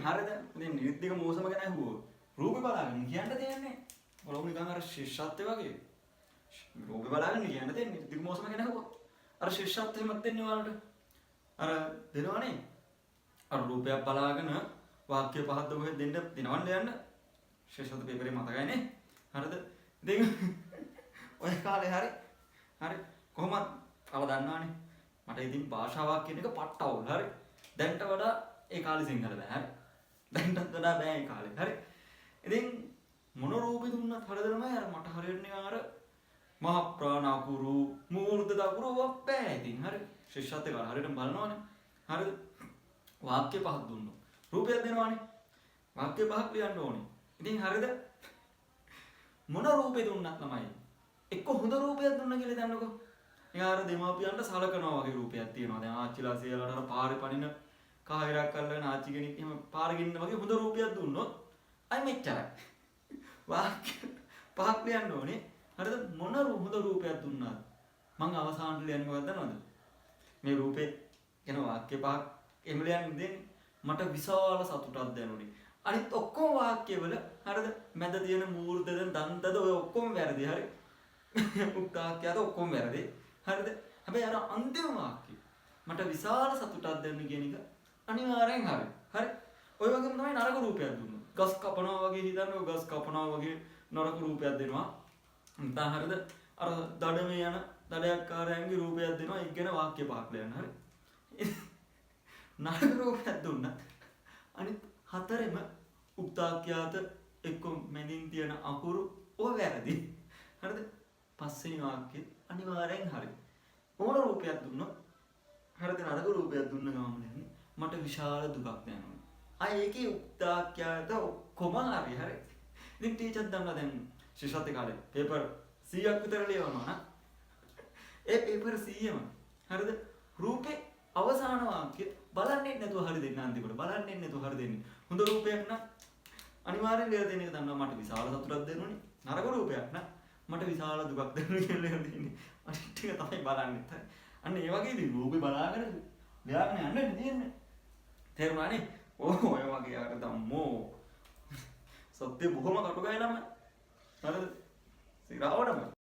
හරිද? ඉතින් නිර්දික මෝසම ගැන අහුවෝ. රූපේ බලාගෙන කියන්න දෙන්නේ. ඔලොම නිකන් අර ශිෂ්‍යත්වය වගේ. රූපේ බලාගෙන කියන්න දෙන්නේ නිර්දික මෝසම ගැන අහුවෝ. අර ශිෂ්‍යත්වෙමත් දෙන්නේ ඔයාලට. අර දෙනවනේ. අර රූපයක් බලාගෙන වාක්‍ය පහක් දුක දෙන්න දිනවන්න යන්න. ශිෂ්‍යත්ව පේපරේ මතකයිනේ. හරිද? ඉතින් ඔය කාලේ හරි කොහොමද අව දන්නවනේ. මට ඉතින් භාෂාවක් කියන එක පට්ට අවුල්. හරි. දැන්ට වඩා ඒ කාලේ සිංහල බෑ. හරි. දැන්ටත් වඩා බෑ ඒ කාලේ. හරි. ඉතින් මොන රූපෙ දුන්නත් හරියදමයි අර මට හරියට නිකන් අර මහ ප්‍රාණ අකුරු මූර්ධ දකුරු බෑ ඉතින්. හරි. ශිෂ්‍යත්වය කාලේ හරියටම බලනවනේ. හරිද? වාක්‍ය පහක් දුන්නොත් රූපයක් දෙනවනේ. වාක්‍ය පහක් ලියන්න ඕනේ. ඉතින් හරිද? මොන රූපෙ දුන්නත් තමයි. එක්ක හොඳ රූපයක් දුන්න කියලා දන්නකො. එයාර දෙමාපියන්ට සලකනවා වගේ රූපයක් තියෙනවා. දැන් ආච්චිලා සීයාලට අර පාරේ පනින කාහිරක් අල්ලගෙන ආච්චි කෙනෙක් එහෙම පාර ගින්න වගේ හොඳ රූපයක් දුන්නොත් අය මෙච්චරයි. වාක්‍ය පහක් ලියන්න ඕනේ. හරිද? මොන හොඳ රූපයක් දුන්නාද? මං අවසානට ලියන්නේ මොකක්ද දන්නවද? මේ රූපේ කියන වාක්‍ය පහක් එහෙම ලියන්න දෙන්නේ මට විශාල සතුටක් දැනුනේ. අනිත් ඔක්කොම වාක්‍යවල හරිද? මැද තියෙන මූර්ධද දන්තද ඔය ඔක්කොම වැරදි. හරි? උක්තාක්‍යද ඔක්කොම වැරදි. හරිද? හැබැයි අර අන්තිම වාක්‍යය මට විශාල සතුටක් දැනුනේ කියන එක අනිවාර්යෙන් හරි. හරි? ඔය වගේම තමයි නරක රූපයක් දුන්නොත්. ගස් කපනවා වගේ හිතන්නේ ගස් කපනවා වගේ නරක රූපයක් දෙනවා. නැත්නම් හරිද? අර දඩමේ යන දඩයක්කාරයන්ගේ රූපයක් දෙනවා. ඒක ගැන වාක්‍ය පහක් ලියන්න. හරි? නරක රූපයක් දුන්නත් අනිත් හතරෙම උක්තාක්‍යාත එක්ක මැදින් තියෙන අකුරු ඔය වැරදි. හරිද? පස්වෙනි වාක්‍යය අනිවාර්යෙන් හරි. ඕන රූපයක් දුන්නොත් හරිද? නරක රූපයක් දුන්න ගමන් මට විශාල දුකක් දැනෙනවා. අය ඒකේ උක්තාක්‍යාත ඔක්කොම හරි. හරි. ඉතින් ටීචර් දන්නා දැන් ශිෂ්‍යත්ව කාලේ පේපර් 100ක් විතර ලියවනවා නා. ඒ පේපර් 100ම හරිද? රූපේ අවසාන වාක්‍ය බලන්නේ නැතුව හරි දෙන්න අන්තිමට. බලන්නේ නැතුව හරි දෙන්නේ. හොඳ රූපයක් නම් අනිවාර්යෙන් ලියලා දෙන එක දන්නවා මට විශාල සතුටක් දෙනුනේ. නරක රූපයක් නම් මට විශාල දුකක් දෙනුනේ කියලා ලියලා දෙන්නේ. අනිත් ටික තමයි බලන්නේ. හරි. අන්න ඒ වගේ ඉතින් රූපේ බලාගෙන ලියාගෙන යන්න දෙන්නේ. තේරුණානේ? ඔය වගේ අර ධම්මෝ. සත්‍ය බොහොම කටුකයි ළමයි. හරිද? සිරාවටම